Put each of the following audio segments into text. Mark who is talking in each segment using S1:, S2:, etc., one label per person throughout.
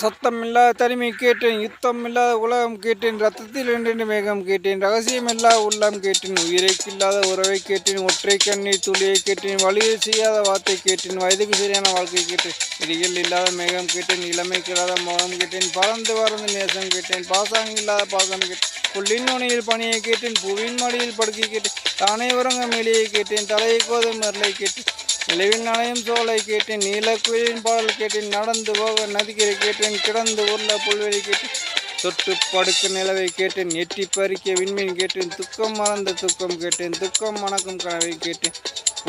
S1: சத்தமில்லாத தனிமை கேட்டேன், யுத்தமில்லாத உலகம் கேட்டேன், ரத்தத்தில் என்றென்று மேகம் கேட்டேன், ரகசியமில்லா உள்ளம் கேட்டேன், உயிரைக்கில்லாத உறவை கேட்டேன், ஒற்றை கண்ணீர் துளியை கேட்டேன், வழியை செய்யாத வார்த்தை கேட்டேன், வயதுக்கு சரியான வாழ்க்கை கேட்டேன், இடிகள் இல்லாத மேகம் கேட்டேன், இளமைக்கு இல்லாத முகம் கேட்டேன், பறந்து பறந்து நேசம் கேட்டேன், பாசாங்க இல்லாத பாசம் கேட்டேன், புல்லின் நுனியில் பணியை கேட்டேன், பூவின் மடியில் படுக்கை கேட்டேன், தானே உறங்க மேலையை கேட்டேன், தலையை கோதும் மரலை கேட்டேன், நிலவில் நனையும் சோலை கேட்டேன், நீலக்குயிலின் பாடல் கேட்டேன், நடந்து போக நதிக்கரை கேட்டேன், கிடந்து உருள புல்வெளி கேட்டேன், தொட்டு படுக்க நிலவை கேட்டேன், எட்டி பறிக்க விண்மீன் கேட்டேன், துக்கம் மறந்த துக்கம் கேட்டேன், துக்கம் மணக்கும் கனவை கேட்டேன்,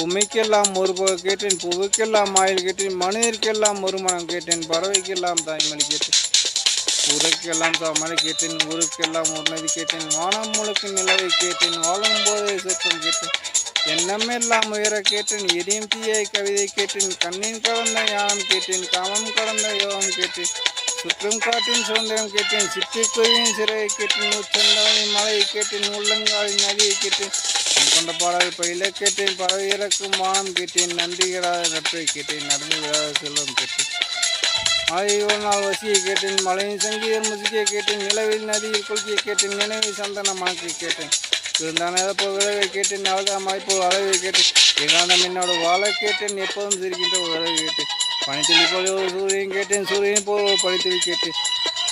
S1: உமைக்கெல்லாம் ஒரு போக கேட்டேன், பூவுக்கெல்லாம் மாயில் கேட்டேன், மனிதருக்கெல்லாம் ஒரு மனம் கேட்டேன், பறவைக்கெல்லாம் தாய்மொழி கேட்டேன், ஊருக்கெல்லாம் தாமரை கேட்டேன், ஊருக்கெல்லாம் ஒரு நதி கேட்டேன், வானம் முழுக்க நிலவை கேட்டேன், வாழும் போதே சொற்றம் கேட்டேன், எண்ணமெல்லாம் உயர கேட்டேன், எரியும் தீயை கவிதை கேட்டேன், கண்ணின் கடந்த ஞானம் கேட்டேன், காமம் கடந்த யோகம் கேட்டேன், சுற்றும் காட்டின் சுதந்திரம் கேட்டேன், சிற்றுக்குருவின் சிறையை கேட்டேன், உச்சந்தவனின் மலையை கேட்டேன், உள்ளங்காலின் நதியை கேட்டேன், கொண்ட பாடல் பயில கேட்டேன், பறவை இறக்கும் வானம் கேட்டேன், நன்றி கிடாத நட்பை கேட்டேன், நடந்து விடாத செல்வம் கேட்டேன், மழை ஒரு நாள் வசியை கேட்டேன், மலையின் சங்கீதம் முசிக்கையை கேட்டேன், நிலவில் நதியில் கொள்கையை கேட்டேன், நினைவில் சந்தன மணக்கை கேட்டேன், இருந்தான போ விளைவை கேட்டேன், அழகாமாய் போல் அளவை கேட்டேன், ஏகாந்தம் என்னோட வாழை கேட்டேன், எப்போதும் சிரிக்கின்ற ஒரு விளைவை கேட்டேன், பனித்துளி போல ஒரு சூரியன் கேட்டேன், சூரியன் போல் ஒரு பனித்துளி கேட்டேன்,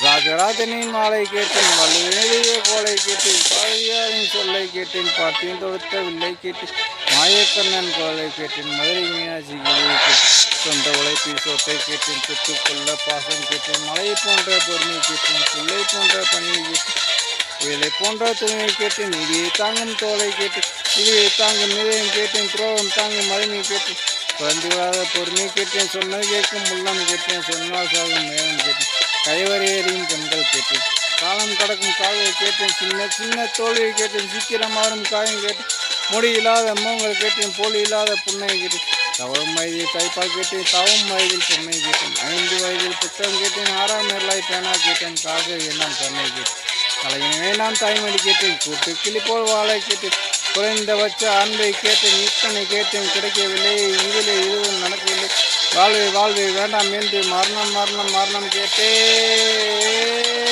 S1: ராஜராஜனின் மாலை கேட்டேன், வள்ளுவினைய கோலை கேட்டேன், பாரதியாரின் சொல்லை கேட்டேன், பாட்டியின் தொடுத்த வில்லை கேட்டேன், மாயக்கண்ணன் குரலை கேட்டேன், மதுரை மீனாட்சி குரலை கேட்டேன், சொந்த உழைப்பில் சொத்தை கேட்டேன், சொத்துக்கொள்ள பாசம் கேட்டேன், மலை போன்ற பொறுமை கேட்டேன், பிள்ளை போன்ற பணியை கேட்டேன், வேலை போன்ற துணியை கேட்டேன், இடியை தாங்கும் தோலை கேட்டேன், இடியை தாங்கும் இதயம் கேட்டேன், துரோகம் தாங்கும் மருமை கேட்டேன், குறைந்து விடாத பொறுமை கேட்டேன், சொன்னது கேட்கும் உள்ளம் கேட்டேன், சொன்னால் சாகும் நேரம் கேட்டேன், கைவரையறியும் பெண்கள் கேட்டேன், காலம் கடக்கும் கால்களை கேட்டேன், சின்ன சின்ன தோல்வியை கேட்டேன், சீக்கிரம் மாறும் காயம் கேட்டேன், முடி இல்லாத மோங்கள் கேட்டேன், போலி இல்லாத புன்னை கேட்டேன், தவறும் வயதில் கைப்பால் கேட்டேன், தவம் வயதில் பொம்மை கேட்டேன், 5 வயதில் புத்தகம் கேட்டேன், 6ஆம் மேலாய் பேனா கேட்டேன், காசை எல்லாம் கண்ணை கேட்டேன், தலையினவே நான் தாய்மொழி கேட்டேன், கூட்டு கிளி போல் வாழை கேட்டேன், குறைந்தபட்ச அன்பை கேட்டேன், இத்தனை கேட்டேன், கிடைக்கவில்லை, இதில் எதுவும் நடக்கவில்லை, வாழ்வை வாழ்வை வேண்டாம் என்று மரணம் மரணம் மரணம் கேட்டேன்.